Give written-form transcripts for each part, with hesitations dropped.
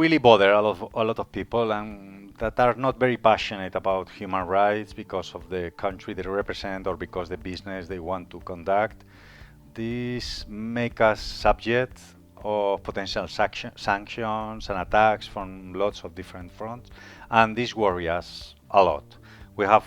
really bother a lot of people and that are not very passionate about human rights because of the country they represent or because the business they want to conduct. This make us subject of potential sanctions and attacks from lots of different fronts, and this worries us a lot. We have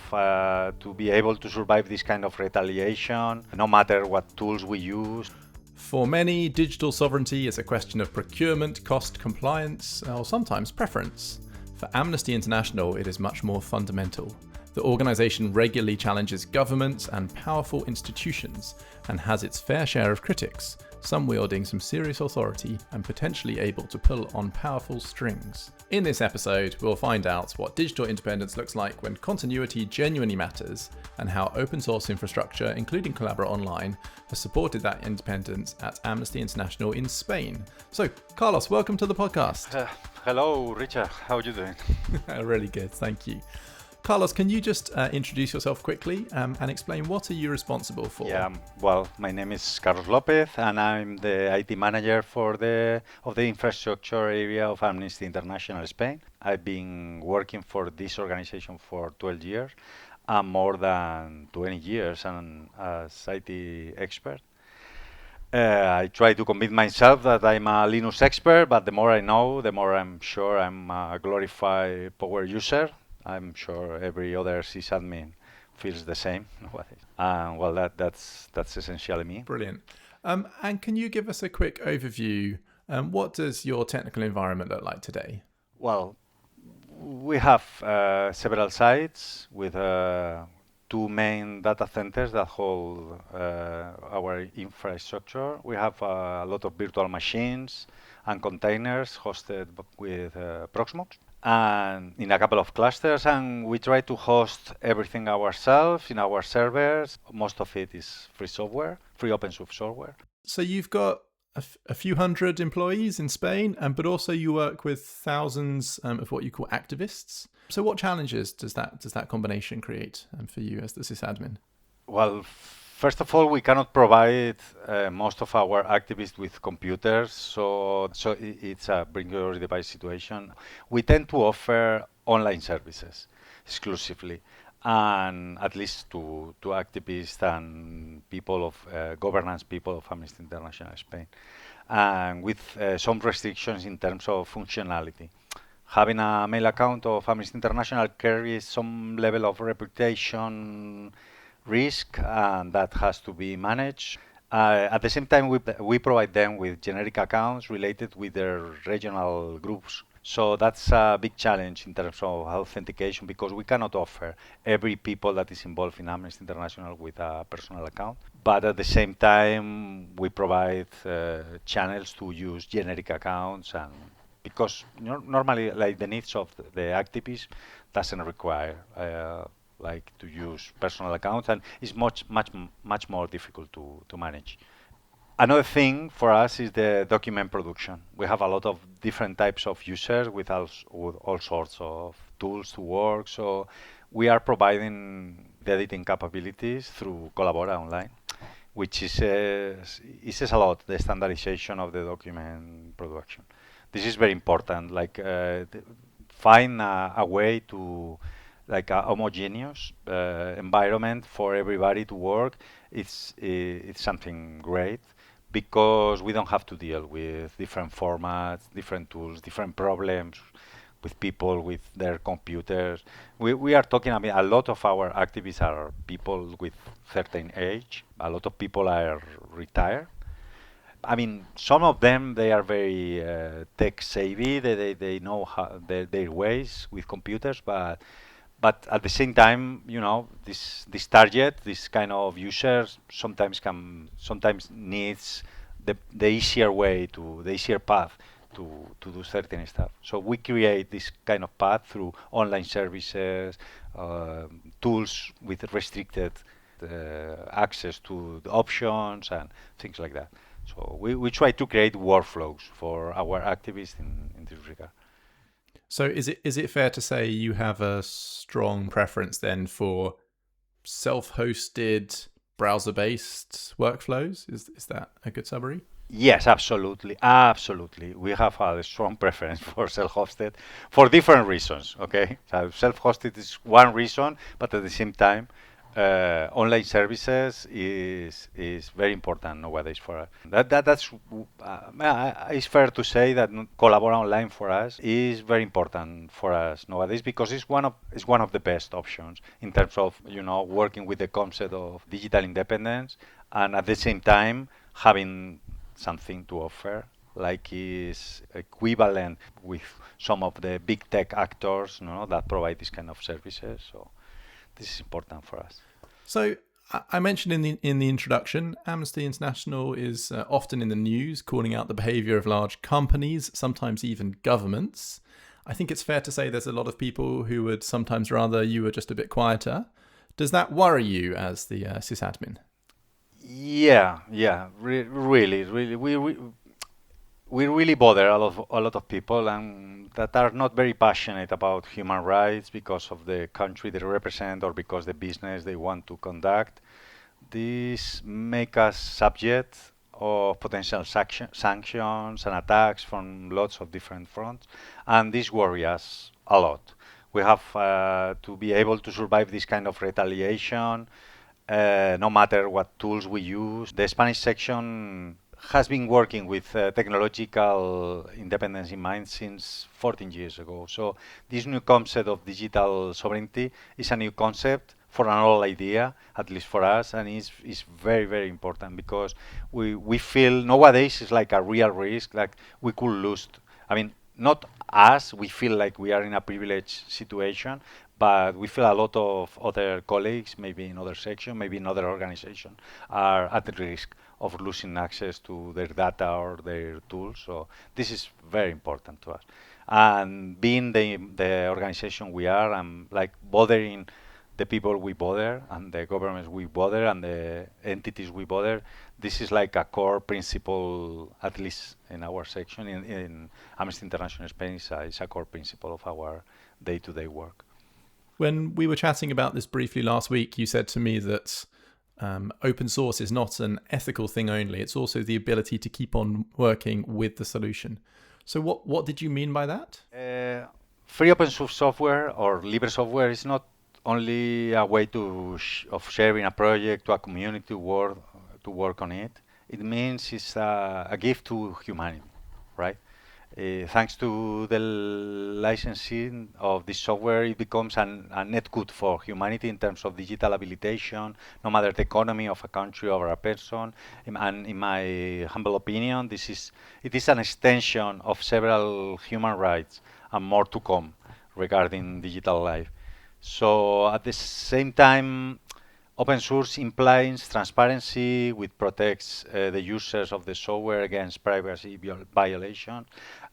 to be able to survive this kind of retaliation, no matter what tools we use. For many, digital sovereignty is a question of procurement, cost, compliance, or sometimes preference. For Amnesty International, it is much more fundamental. The organisation regularly challenges governments and powerful institutions and has its fair share of critics, some wielding some serious authority and potentially able to pull on powerful strings. In this episode, we'll find out what digital independence looks like when continuity genuinely matters and how open source infrastructure, including Collabora Online, has supported that independence at Amnesty International in Spain. So, Carlos, welcome to the podcast. Hello, Richard. How are you doing? Really good, thank you. Carlos, can you just introduce yourself quickly and explain what are you responsible for? Yeah, well, my name is Carlos Lopez, and I'm the IT manager of the infrastructure area of Amnesty International Spain. I've been working for this organization for 12 years, and more than 20 years as IT expert. I try to convince myself that I'm a Linux expert, but the more I know, the more I'm sure I'm a glorified power user. I'm sure every other sysadmin feels the same. Well, that's essentially me. Brilliant. And can you give us a quick overview? What does your technical environment look like today? Well, we have several sites with two main data centers that hold our infrastructure. We have a lot of virtual machines and containers hosted with Proxmox, and in a couple of clusters, and we try to host everything ourselves in our servers. Most of it is free software, free open source software. So you've got a few hundred employees in Spain, but also you work with thousands of what you call activists. So what challenges does that combination create for you as the sysadmin? Well, first of all, we cannot provide most of our activists with computers, so it's a bring your device situation. We tend to offer online services exclusively, and at least to activists and people of governance people of Amnesty International Spain, and with some restrictions in terms of functionality. Having a mail account of Amnesty International carries some level of reputation risk, and that has to be managed. At the same time, we provide them with generic accounts related with their regional groups. So that's a big challenge in terms of authentication, because we cannot offer every people that is involved in Amnesty International with a personal account. But at the same time, we provide channels to use generic accounts, and because normally, like, the needs of the activists doesn't require like to use personal accounts, and it's much more difficult to manage. Another thing for us is the document production. We have a lot of different types of users with all sorts of tools to work. So we are providing the editing capabilities through Collabora Online, which is it says a lot, the standardization of the document production. This is very important. Like find a way to, like, a homogeneous environment for everybody to work. It's something great, because we don't have to deal with different formats, different tools, different problems with people with their computers. We are talking about a lot of our activists are people with certain age. A lot of people are retired. I mean, some of them, they are very tech savvy. They know how their ways with computers, but at the same time, this target, this kind of users, sometimes needs the easier path to do certain stuff. So we create this kind of path through online services, tools with restricted access to the options and things like that. So we try to create workflows for our activists in this regard. So is it fair to say you have a strong preference then for self-hosted browser-based workflows? Is that a good summary? Yes, absolutely, absolutely. We have a strong preference for self-hosted for different reasons. Okay, so self-hosted is one reason, but at the same time, online services is very important nowadays for us. It's fair to say that Collabora Online for us is very important for us nowadays because it's one of the best options in terms of working with the concept of digital independence and at the same time having something to offer like is equivalent with some of the big tech actors that provide this kind of services. So this is important for us. So I mentioned in the introduction, Amnesty International is often in the news, calling out the behaviour of large companies, sometimes even governments. I think it's fair to say there's a lot of people who would sometimes rather you were just a bit quieter. Does that worry you as the sysadmin? Yeah, really, really, we really bother a lot of people and that are not very passionate about human rights because of the country they represent or because the business they want to conduct. This make us subject of potential sanctions and attacks from lots of different fronts, and this worry us a lot. We have to be able to survive this kind of retaliation, no matter what tools we use. The Spanish section has been working with technological independence in mind since 14 years ago. So this new concept of digital sovereignty is a new concept for an old idea, at least for us, and is very, very important because we feel nowadays it's like a real risk, like we could lose. I mean, not us, we feel like we are in a privileged situation, but we feel a lot of other colleagues, maybe in other section, maybe in other organizations, are at risk of losing access to their data or their tools. So this is very important to us. And being the organization we are, and like bothering the people we bother and the governments we bother and the entities we bother, this is like a core principle, at least in our section, in Amnesty International Spain, it's a core principle of our day-to-day work. When we were chatting about this briefly last week, you said to me that open source is not an ethical thing only, it's also the ability to keep on working with the solution. So what did you mean by that? Free open source software or libre software is not only a way of sharing a project to a community to work on it. It means it's a gift to humanity, right? Thanks to the licensing of this software, it becomes a net good for humanity in terms of digital habilitation, no matter the economy of a country or a person. And in my humble opinion, it is an extension of several human rights and more to come regarding digital life. So at the same time, open source implies transparency, which protects the users of the software against privacy violation.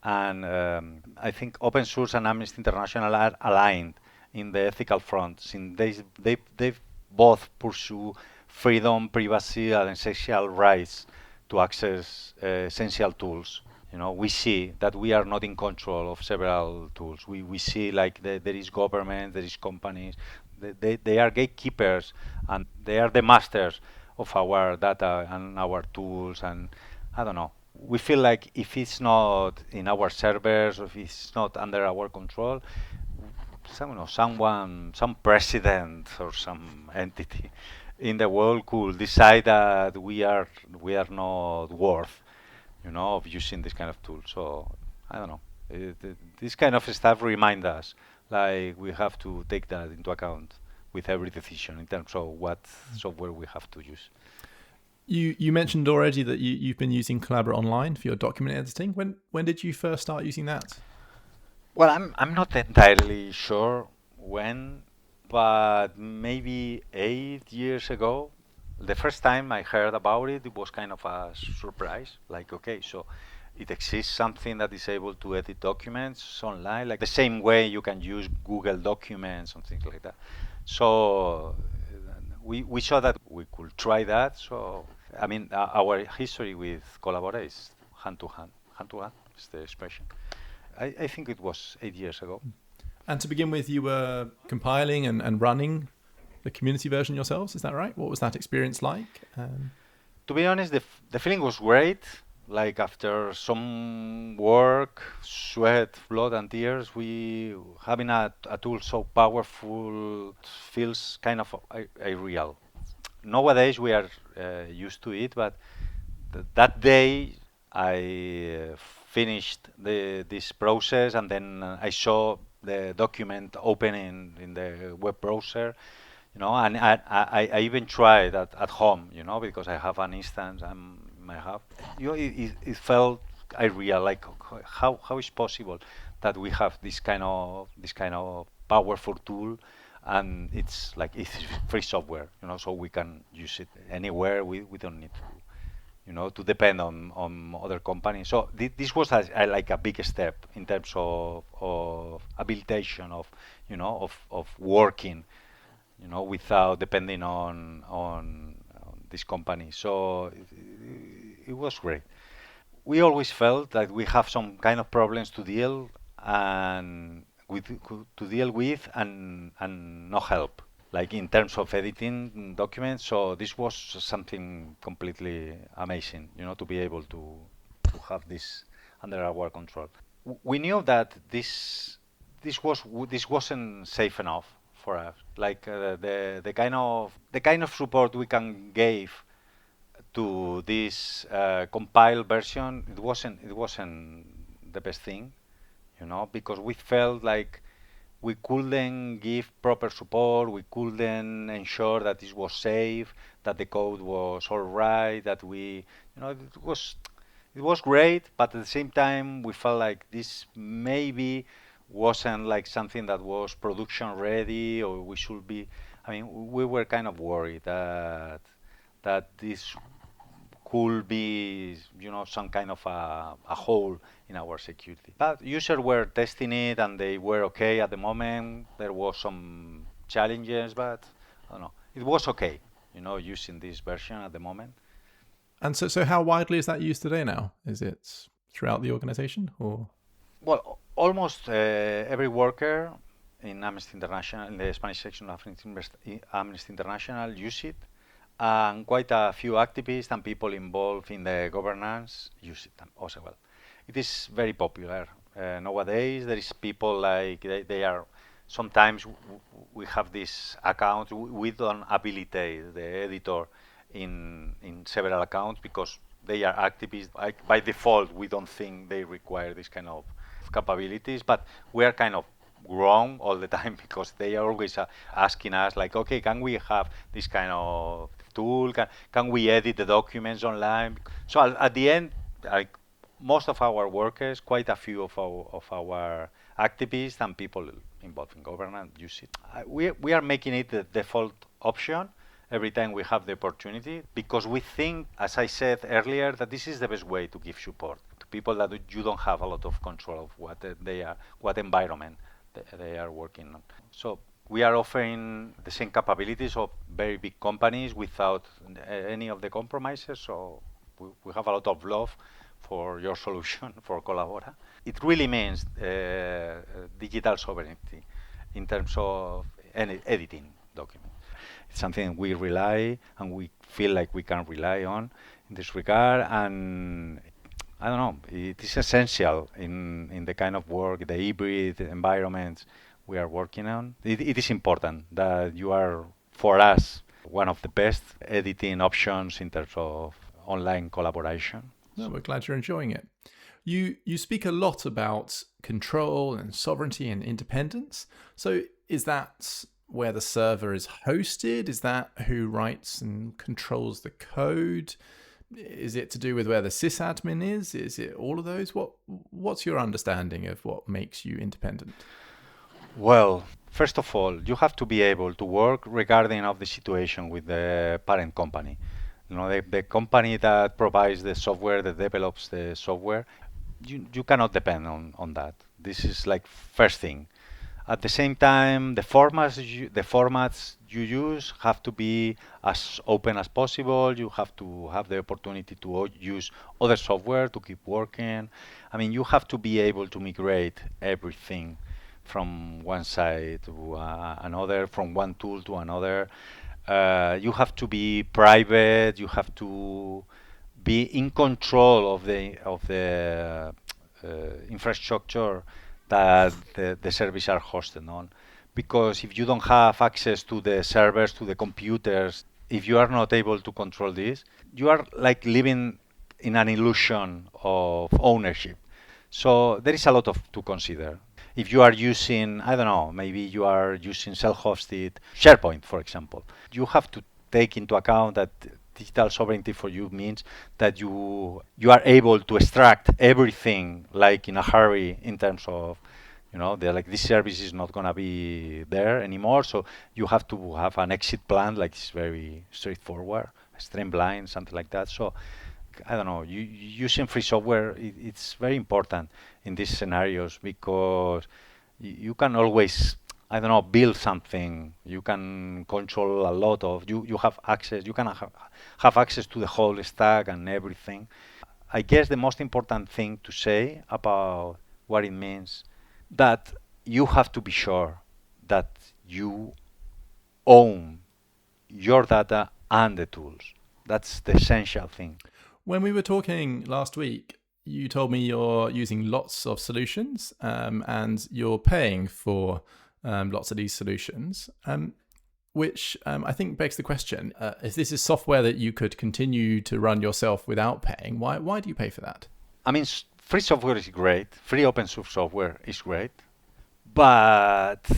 And I think open source and Amnesty International are aligned in the ethical front, since they both pursue freedom, privacy, and essential rights to access essential tools. We see that we are not in control of several tools. We see like there is government, there is companies, they are gatekeepers and they are the masters of our data and our tools. And I don't know. We feel like if it's not in our servers or if it's not under our control, some president or some entity in the world could decide that we are not worth, of using this kind of tool. So I don't know. This kind of stuff remind us, like we have to take that into account with every decision in terms of what software we have to use. You mentioned already that you've been using Collabora Online for your document editing. When did you first start using that? Well, I'm not entirely sure when, but maybe 8 years ago. The first time I heard about it, it was kind of a surprise. Like, okay, so it exists something that is able to edit documents online, like the same way you can use Google Documents and things like that. So we saw that we could try that. So I mean, our history with Collabora is hand to hand. Hand to hand is the expression. I think it was 8 years ago. And to begin with, you were compiling and running the community version yourselves, is that right? What was that experience like? To be honest, the feeling was great. like after some work, sweat, blood, and tears, we having a tool so powerful feels kind of real. Nowadays we are used to it, but that day I finished this process, and then I saw the document open in the web browser, and I even tried at home, because I have an instance I have. It felt real, like how is possible that we have this kind of powerful tool, and it's free software, so we can use it anywhere. We don't need to depend on other companies. So this was like a big step in terms of habilitation of working, without depending on this company. So it was great. We always felt that we have some kind of problems to deal and with and no help, like in terms of editing documents. So this was something completely amazing, to be able to have this under our control. We knew that this wasn't safe enough for us. Like the kind of support we can give to this compiled version, it wasn't the best thing, because we felt like we couldn't give proper support, we couldn't ensure that this was safe, that the code was all right, that it was great, but at the same time we felt like this maybe wasn't like something that was production ready, or we should be. I mean, we were kind of worried that this could be, some kind of a hole in our security. But users were testing it and they were okay at the moment. There was some challenges, but I don't know. It was okay, using this version at the moment. And so how widely is that used today now? Is it throughout the organization or? Well, almost every worker in Amnesty International, in the Spanish section of Amnesty International, use it, and quite a few activists and people involved in the governance use it also well. It is very popular nowadays. There is people like they are. Sometimes we have this account. We don't habilitate the editor in several accounts because they are activists. By default, we don't think they require this kind of capabilities, but we are kind of wrong all the time because they are always asking us like, okay, can we have this kind of tool? Can we edit the documents online? So at the end, like most of our workers, quite a few of our activists and people involved in governance use it. We are making it the default option every time we have the opportunity, because we think, as I said earlier, that this is the best way to give support to people that you don't have a lot of control of what environment they are working on. So we are offering the same capabilities of very big companies without any of the compromises. So we have a lot of love for your solution, for Collabora. It really means digital sovereignty in terms of editing documents. It's something we rely and we feel like we can rely on in this regard. And I don't know, it is essential in the kind of work, the hybrid environments we are working on. It is important that you are, for us, one of the best editing options in terms of online collaboration. No, we're glad you're enjoying it. You speak a lot about control and sovereignty and independence. So is that where the server is hosted? Is that who writes and controls the code? Is it to do with where the sysadmin is? Is it all of those? What's your understanding of what makes you independent? Well, first of all, you have to be able to work regarding of the situation with the parent company. The company that provides the software, that develops the software, you cannot depend on that. This is like first thing. At the same time, the formats you use have to be as open as possible. You have to have the opportunity to use other software to keep working. I mean, you have to be able to migrate everything from one side to another, from one tool to another. You have to be private. You have to be in control of the infrastructure that the services are hosted on. Because if you don't have access to the servers, to the computers, if you are not able to control this, you are like living in an illusion of ownership. So there is a lot of to consider. If you are using, I don't know, maybe you are using self-hosted SharePoint, for example, you have to take into account that digital sovereignty for you means that you are able to extract everything like in a hurry in terms of they're like this service is not going to be there anymore, so you have to have an exit plan, like it's very straightforward, streamline, something like that. So I don't know, using free software, it's very important in these scenarios because you can always, I don't know, build something. You can control a lot of, you have access, you can have access to the whole stack and everything. I guess the most important thing to say about what it means, that you have to be sure that you own your data and the tools. That's the essential thing. When we were talking last week, you told me you're using lots of solutions and you're paying for lots of these solutions, which I think begs the question, if this is software that you could continue to run yourself without paying, why do you pay for that? I mean, free software is great. Free open source software is great. But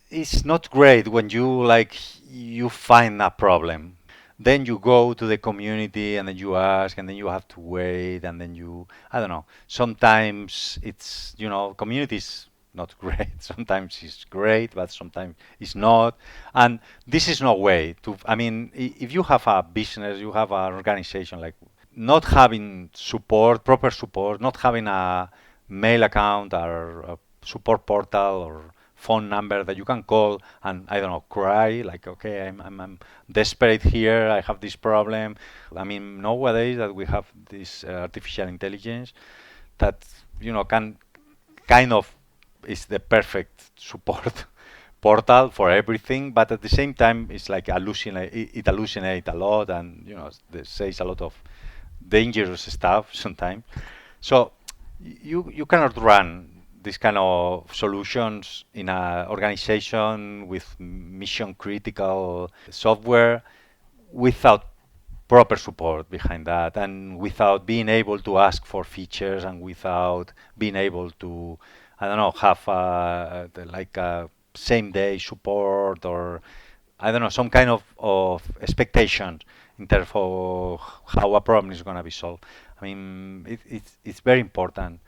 it's not great when you find a problem. Then you go to the community and then you ask and then you have to wait and then I don't know. Sometimes community is not great. Sometimes it's great, but sometimes it's not. And this is no way to, I mean, if you have a business, you have an organization, like not having support, proper support, not having a mail account or a support portal or phone number that you can call and I don't know, cry like, okay, I'm desperate here, I have this problem. I mean, nowadays that we have this artificial intelligence that can kind of is the perfect support portal for everything, but at the same time it's like it hallucinates a lot and it says a lot of dangerous stuff sometimes. So you cannot run this kind of solutions in an organization with mission critical software without proper support behind that and without being able to ask for features and without being able to, I don't know, have like a same day support or I don't know, some kind of expectation in terms of how a problem is going to be solved. I mean, it's very important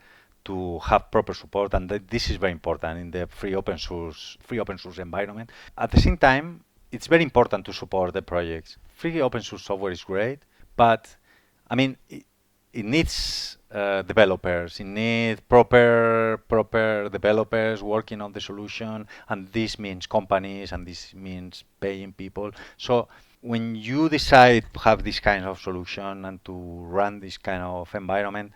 to have proper support, and this is very important in the free open source environment. At the same time, it's very important to support the projects. Free open source software is great, but I mean, it needs developers. It needs proper developers working on the solution, and this means companies, and this means paying people. So when you decide to have this kind of solution and to run this kind of environment,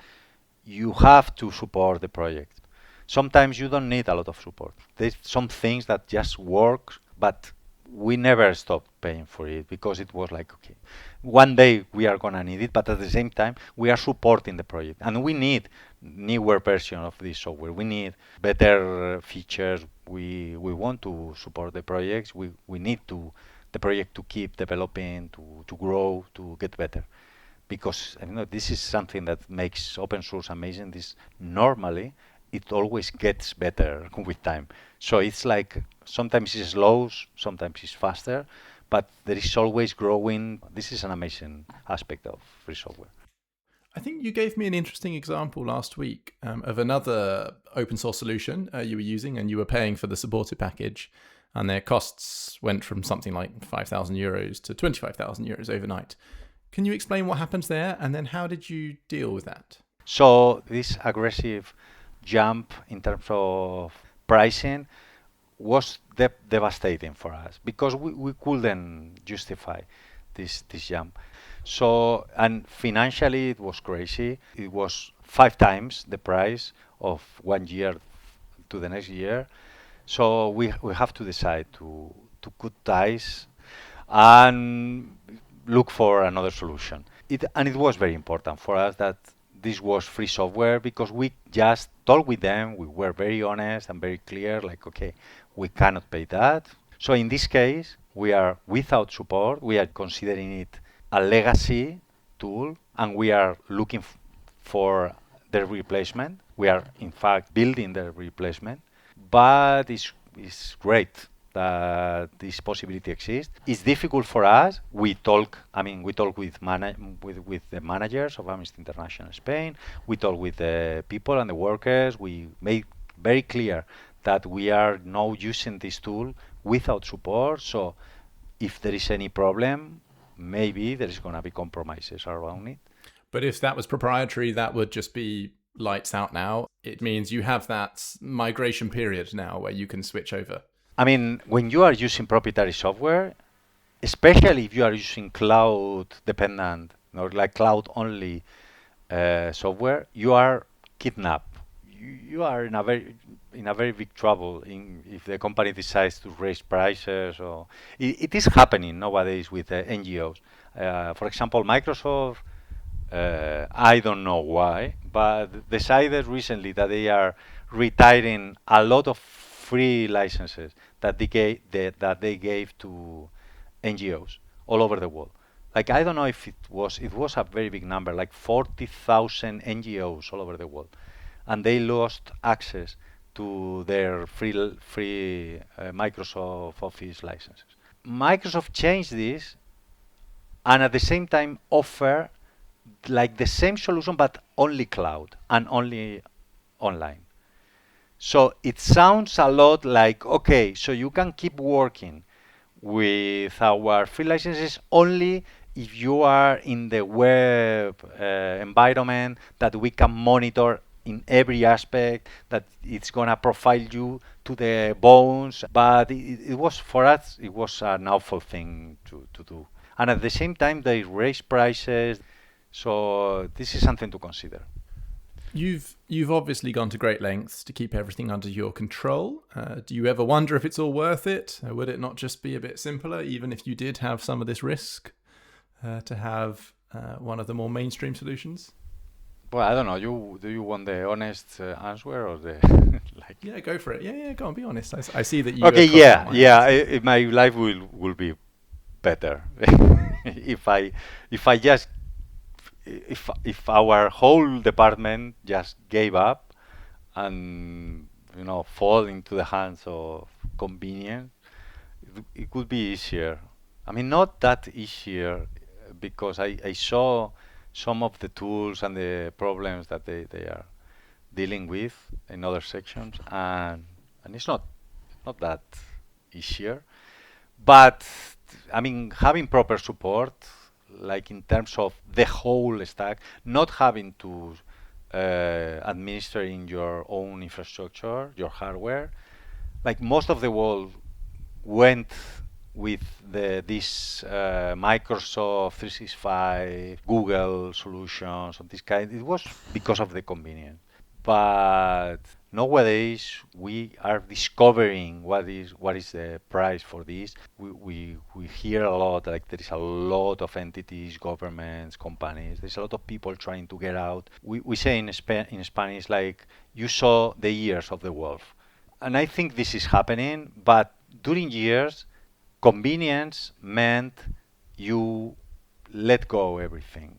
you have to support the project. Sometimes you don't need a lot of support. There's some things that just work, but we never stopped paying for it because it was like, okay, one day we are gonna need it, but at the same time we are supporting the project, and we need newer version of this software. We need better features. We want to support the projects. We need the project to keep developing, to grow, to get better because this is something that makes open source amazing. This normally it always gets better with time. So it's like sometimes it's slow, sometimes it's faster, but there is always growing. This is an amazing aspect of free software. I think you gave me an interesting example last week of another open source solution you were using, and you were paying for the supported package, and their costs went from something like 5,000 euros to 25,000 euros overnight. Can you explain what happens there, and then how did you deal with that? So this aggressive jump in terms of pricing was devastating for us because we couldn't justify this jump. So, and financially it was crazy. It was 5 times the price of 1 year to the next year. So we have to decide to cut ties and look for another solution. It was very important for us that this was free software because we just talked with them. We were very honest and very clear, like, okay, we cannot pay that. So in this case, we are without support. We are considering it a legacy tool, and we are looking for the replacement. We are, in fact, building the replacement, but it's great that this possibility exists. It's difficult for us. We talk with the managers of Amnesty International Spain. We talk with the people and the workers. We make very clear that we are now using this tool without support. So if there is any problem, maybe there is going to be compromises around it. But if that was proprietary, that would just be lights out now. It means you have that migration period now where you can switch over. I mean, when you are using proprietary software, especially if you are using cloud dependent or like cloud only software, you are kidnapped. You are in a very big trouble if the company decides to raise prices. Or it is happening nowadays with NGOs. For example, Microsoft. I don't know why, but decided recently that they are retiring a lot of free licenses that they gave to NGOs all over the world. Like, I don't know if it was a very big number, like 40,000 NGOs all over the world, and they lost access to their free Microsoft Office licenses. Microsoft changed this, and at the same time offer like the same solution but only cloud and only online. So it sounds a lot like, okay, so you can keep working with our free licenses only if you are in the web environment that we can monitor in every aspect, that it's going to profile you to the bones. But it was, for us, it was an awful thing to do. And at the same time, they raise prices. So this is something to consider. You've obviously gone to great lengths to keep everything under your control. Do you ever wonder if it's all worth it? Would it not just be a bit simpler, even if you did have some of this risk, to have one of the more mainstream solutions? Well, I don't know. Do you want the honest answer or the like? Yeah, go for it. Yeah, go on, be honest. I see that you. Okay, yeah. My life will be better if I just if our whole department just gave up and fall into the hands of convenience. It could be easier. I mean, not that easier because I saw some of the tools and the problems that they are dealing with in other sections, and it's not that easier. But I mean, having proper support, like in terms of the whole stack, not having to administering your own infrastructure, your hardware. Like most of the world went with this Microsoft 365, Google solutions of this kind. It was because of the convenience. But nowadays we are discovering what is the price for this. We hear a lot, like there is a lot of entities, governments, companies. There's a lot of people trying to get out. We say in Spanish, like, you saw the ears of the wolf. And I think this is happening, but during years, convenience meant you let go everything,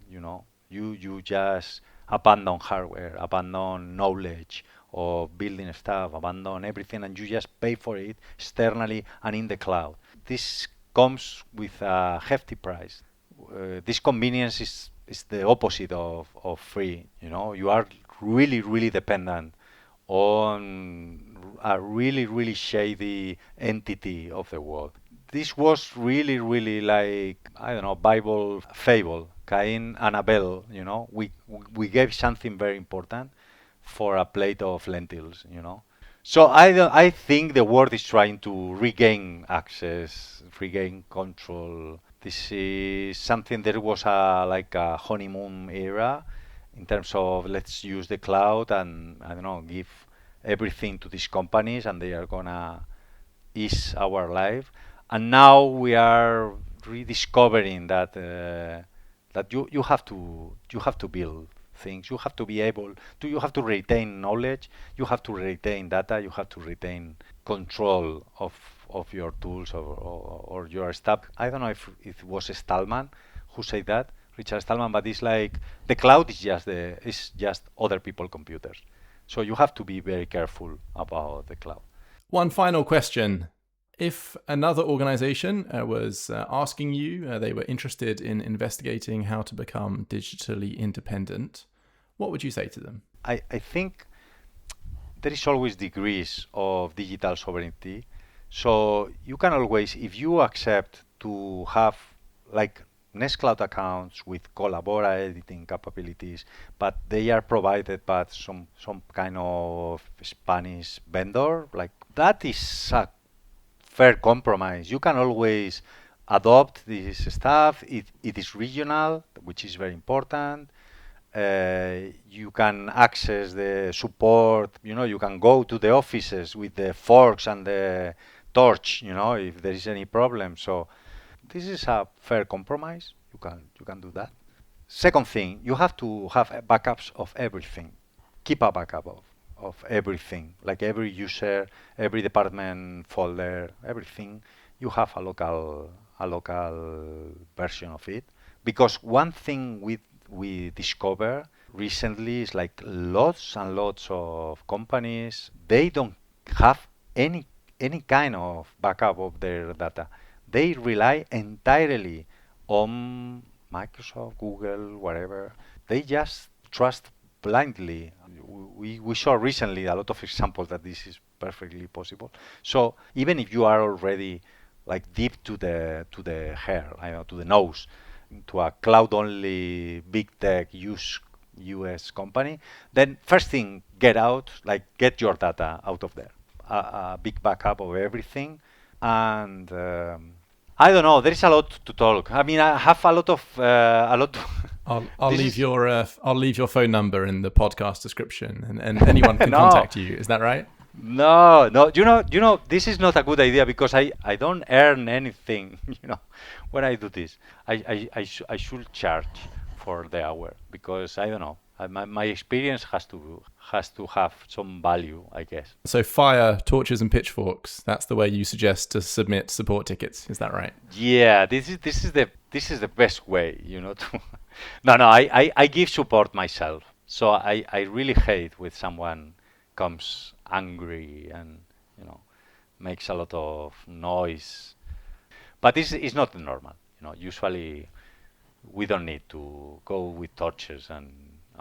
You just abandon hardware, abandon knowledge of building stuff, abandon everything, and you just pay for it externally and in the cloud. This comes with a hefty price. This convenience is the opposite of free. You are really, really dependent on a really, really shady entity of the world. This was really, really like, I don't know, Bible fable, Cain and Abel. We gave something very important for a plate of lentils. So I think the world is trying to regain access, regain control. This is something. There was like a honeymoon era in terms of, let's use the cloud and, I don't know, give everything to these companies and they are gonna ease our life. And now we are rediscovering that that you have to build things. You have to be able to. You have to retain knowledge. You have to retain data. You have to retain control of your tools or your stuff. I don't know if it was Stallman who said that, Richard Stallman, but it's like the cloud is just other people computers. So you have to be very careful about the cloud. One final question. If another organization was asking you, they were interested in investigating how to become digitally independent, what would you say to them? I think there is always degrees of digital sovereignty. So you can always, if you accept to have like Nextcloud accounts with Collabora editing capabilities, but they are provided by some kind of Spanish vendor, like that is a fair compromise. You can always adopt this stuff. It is regional, which is very important. You can access the support. You can go to the offices with the forks and the torch. If there is any problem. So this is a fair compromise. You can do that. Second thing, you have to have backups of everything. Keep a backup of everything, like every user, every department folder, everything. You have a local version of it. Because one thing we discover recently is like lots and lots of companies, they don't have any kind of backup of their data. They rely entirely on Microsoft, Google, whatever. They just trust blindly. We saw recently a lot of examples that this is perfectly possible. So even if you are already like deep to the hair, to the nose, to a cloud-only big tech US company, then first thing, get your data out of there. A big backup of everything, and I don't know. There is a lot to talk. I mean, I have a lot of I'll leave your phone number in the podcast description, and anyone can contact you. Is that right? No. This is not a good idea because I don't earn anything. When I do this, I should charge for the hour because I don't know. My experience has to have some value, I guess. So fire, torches, and pitchforks. That's the way you suggest to submit support tickets. Is that right? Yeah, this is the best way, to No, I give support myself. So I really hate when someone comes angry and, makes a lot of noise. But this is not normal. Usually we don't need to go with torches and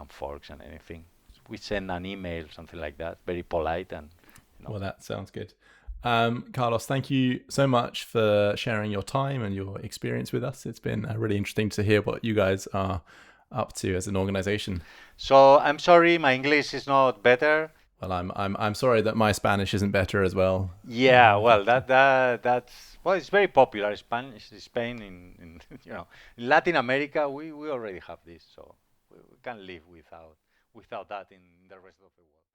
forks and anything. We send an email, something like that, very polite and. Well, that sounds good. Carlos, thank you so much for sharing your time and your experience with us. It's been really interesting to hear what you guys are up to as an organization. So I'm sorry, my English is not better. Well, I'm sorry that my Spanish isn't better as well. Yeah, well, it's very popular Spain in in Latin America. We already have this, so we can live without that in the rest of the world.